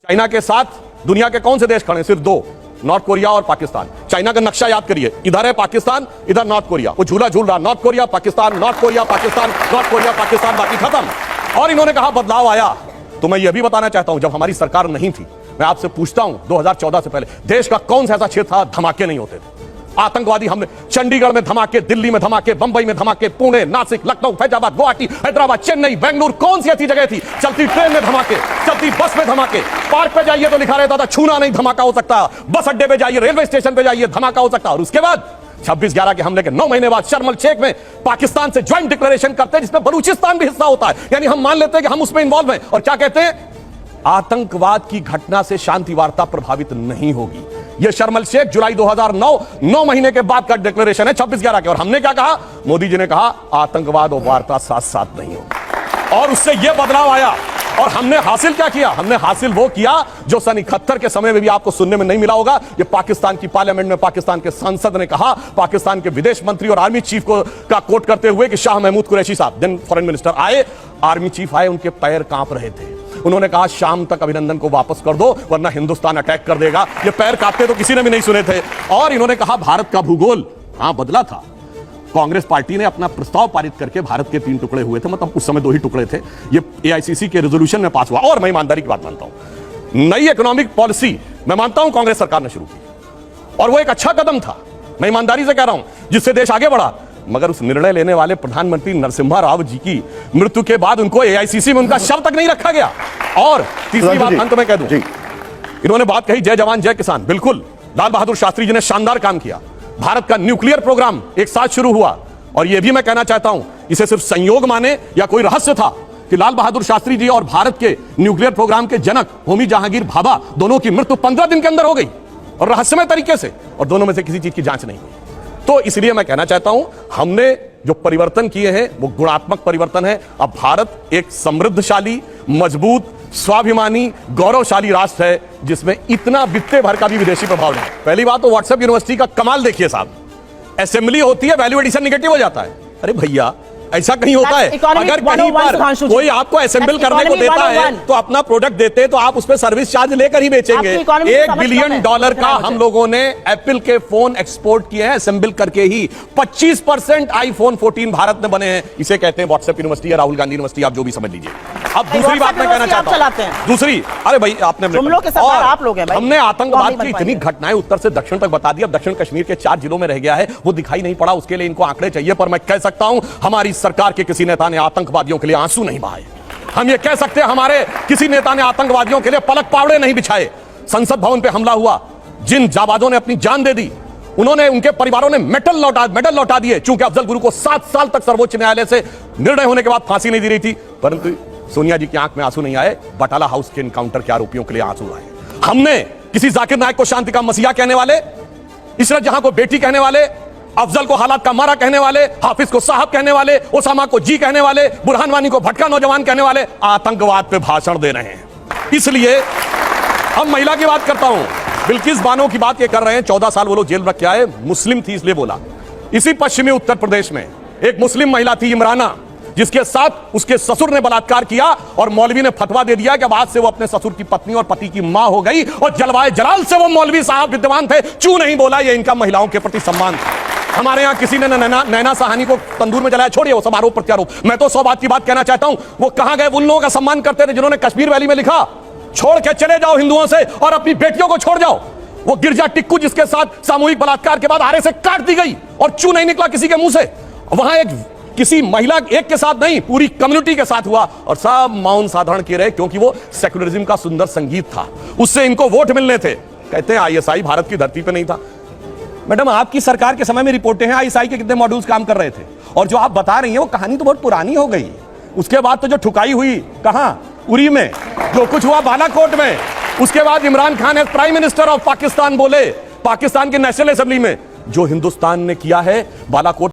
China के साथ दुनिया के कौन से देश खड़े हैं? सिर्फ दो, नॉर्थ कोरिया और पाकिस्तान। चाइना का नक्शा याद करिए, इधर है पाकिस्तान, इधर नॉर्थ कोरिया। वो झूला झूल रहा, north Korea Pakistan, north Korea Pakistan, north Korea Pakistan, बाकी खत्म। और इन्होंने कहा बदलाव आया। तो मैं यह भी बताना चाहता हूं, जब हमारी सरकार नहीं थी, मैं आपसे पूछता हूं 2014 से पहले देश का कौन सा ऐसा क्षेत्र था धमाके नहीं होते थे? आतंकवादी हमले, चंडीगढ़ में धमाके, दिल्ली में धमाके, बंबई में धमाके, पुणे, नासिक, लखनऊ, फैजाबाद, गुवाहाटी, हैदराबाद, चेन्नई, बेंगलुरु, कौन सी ऐसी जगह थी? चलती ट्रेन में धमाके, चलती बस में धमाके, पार्क पे जाइए तो लिखा रहता था छूना नहीं, धमाका हो सकता। बस अड्डे पे जाइए, रेलवे स्टेशन पे जाइए, धमाका हो सकता। और उसके बाद 26/11 के हमले के 9 महीने बाद शर्म शेख में पाकिस्तान से ज्वाइंट डिक्लेरेशन करते हैं, जिसमें बलूचिस्तान भी हिस्सा होता है। यानी हम मान लेते हैं कि हम उसमें इन्वॉल्व हैं। और क्या कहते हैं? आतंकवाद की घटना से शांति वार्ता प्रभावित नहीं होगी। यह शर्म शेख जुलाई 2009, 9 महीने के बाद का डिक्लेरेशन है 26/11 के। और हमने क्या कहा? मोदी जी ने कहा आतंकवाद और वार्ता साथ साथ नहीं होगी। और उससे यह बदलाव आया। और हमने हासिल क्या किया? हमने हासिल वो किया जो सन 71 के समय में भी आपको सुनने में नहीं मिला होगा। ये पाकिस्तान की पार्लियामेंट में पाकिस्तान के सांसद ने कहा, पाकिस्तान के विदेश मंत्री और आर्मी चीफ को का कोट करते हुए कि शाह महमूद कुरैशी साहब, देन फॉरेन मिनिस्टर, आए, आर्मी चीफ आए, उनके पैर कांप रहे थे। उन्होंने कहा शाम तक अभिनंदन को वापस कर दो वरना हिंदुस्तान अटैक कर देगा। ये पैर कांपते तो किसी ने भी नहीं सुने थे। और इन्होंने कहा भारत का भूगोल बदला था। कांग्रेस पार्टी ने अपना प्रस्ताव पारित करके भारत के 3 टुकड़े हुए थे, मतलब उस समय 2 ही टुकड़े थे। ये एआईसीसी के रेजोल्यूशन में पास हुआ। और मैं ईमानदारी की बात मानता हूं, नई इकोनॉमिक पॉलिसी मैं मानता हूं कांग्रेस सरकार ने शुरू की और वो एक अच्छा कदम था, मैं ईमानदारी से कह रहा हूं, जिससे देश आगे बढ़ा। मगर उस निर्णय लेने वाले प्रधानमंत्री नरसिम्हा राव जी की मृत्यु के बाद उनको एआईसीसी में उनका शव तक नहीं रखा गया। और तीसरी बात अंत में कह दूं, इन्होंने बात कही जय जवान जय किसान। बिल्कुल, लाल बहादुर शास्त्री जी ने शानदार काम किया। भारत का न्यूक्लियर प्रोग्राम एक साथ शुरू हुआ। और यह भी मैं कहना चाहता हूं, इसे सिर्फ संयोग माने या कोई रहस्य था कि लाल बहादुर शास्त्री जी और भारत के न्यूक्लियर प्रोग्राम के जनक होमी जहांगीर भाभा दोनों की मृत्यु 15 दिन के अंदर हो गई और रहस्यमय तरीके से, और दोनों में से किसी चीज की जांच नहीं हुई। तो इसलिए मैं कहना चाहता हूं, हमने जो परिवर्तन किए हैं वो गुणात्मक परिवर्तन है। अब भारत एक समृद्धशाली, मजबूत, स्वाभिमानी, गौरवशाली राष्ट्र है जिसमें इतना बित्ते भर का भी विदेशी प्रभाव नहीं। पहली बात तो व्हाट्सएप यूनिवर्सिटी का कमाल देखिए साहब, असेंबली होती है, वैल्यू एडिशन निगेटिव हो जाता है। अरे भैया, ऐसा कहीं होता है? अगर कहीं पर कोई आपको असेंबल करने को देता है तो अपना प्रोडक्ट देते हैं तो आप उस पर सर्विस चार्ज लेकर ही बेचेंगे। $1 बिलियन का हम लोगों ने एप्पल के फोन एक्सपोर्ट किए हैं असेंबल करके ही। 25% आईफोन 14 भारत में बने हैं। इसे कहते हैं व्हाट्सएप यूनिवर्सिटी या राहुल गांधी यूनिवर्सिटी, आप जो भी समझ लीजिए। अब दूसरी बात मैं कहना चाहता हूं, दूसरी, अरे भाई आपने हमने आतंकवाद की इतनी घटनाएं उत्तर से दक्षिण तक बता दी। अब दक्षिण कश्मीर के 4 जिलों में रह गया है, वो दिखाई नहीं पड़ा, उसके लिए इनको आंकड़े चाहिए। पर मैं कह सकता हूं, हमारी सरकार के किसी नेता ने आतंकवादियों के लिए आंसू नहीं बहाए। हम ये कह सकते हैं, हमारे किसी नेता ने आतंकवादियों के लिए पलक पावड़े नहीं बिछाए। संसद भवन पे हमला हुआ, जिन जाबाजों ने अपनी जान दे दी, उन्होंने, उनके परिवारों ने मेडल लौटा दिए। चूंकि अफजल गुरु को 7 साल तक सर्वोच्च न्यायालय से निर्णय होने के बाद फांसी नहीं दी रही थी, परंतु सोनिया जी की आंख में आंसू नहीं आए, बटाला हाउस के एनकाउंटर के आरोपियों के लिए आंसू आए। हमने किसी जाकिर नायक को शांति का मसीहा कहने वाले, इशरत जहां को बेटी कहने वाले, अफजल को हालात का मारा कहने वाले, हाफिज को साहब कहने वाले, ओसामा को जी कहने वाले, बुरहान वानी को भटका नौजवान कहने वाले आतंकवाद पे भाषण दे रहे हैं। इसलिए हम महिला की बात करता हूं, बिल्किस बानो की बात ये कर रहे हैं। 14 साल वो लोग जेल रख के आए, मुस्लिम थी इसलिए बोला। इसी पश्चिमी उत्तर प्रदेश में एक मुस्लिम महिला थी इमराना, जिसके साथ उसके ससुर ने बलात्कार किया और मौलवी ने फतवा दे दिया कि अब आज से वो अपने ससुर की पत्नी और पति की मां हो गई। और जलवाए जलाल से वो मौलवी साहब विद्वान थे, चू नहीं बोला। ये इनका महिलाओं के प्रति सम्मान था। हमारे यहां किसी ने नैना साहनी को तंदूर में जलाया, छोड़िए वो सब आरोप प्रत्यारोप। मैं तो 100 बात की बात कहना चाहता हूं, वो कहां गए उन लोगों का सम्मान करते थे जिन्होंने कश्मीर वैली में लिखा, छोड़ के चले जाओ हिंदुओं से और अपनी बेटियों को छोड़ जाओ। वो गिरजा टिक्कू जिसके साथ सामूहिक बलात्कार के बाद आरे से काट दी गई और चू नहीं निकला किसी के मुंह से। वहां एक किसी महिला एक के साथ नहीं, पूरी कम्युनिटी के साथ हुआ और सब मौन साधारण किए रहे, क्योंकि वो सेक्युलरिज्म का सुंदर संगीत था, उससे इनको वोट मिलने थे। कहते हैं आईएसआई भारत की धरती पे नहीं था। मैडम, आपकी सरकार के समय में रिपोर्टें हैं आईएसआई के कितने मॉड्यूल्स काम कर रहे थे, और जो आप बता रही हैं वो कहानी तो बहुत पुरानी हो गई। उसके बाद तो जो ठुकाई हुई कहां, उरी में, जो कुछ हुआ बालाकोट में, उसके बाद Imran Khan as prime minister of Pakistan बोले पाकिस्तान के नेशनल असेंबली में, जो हिंदुस्तान ने किया है बालाकोट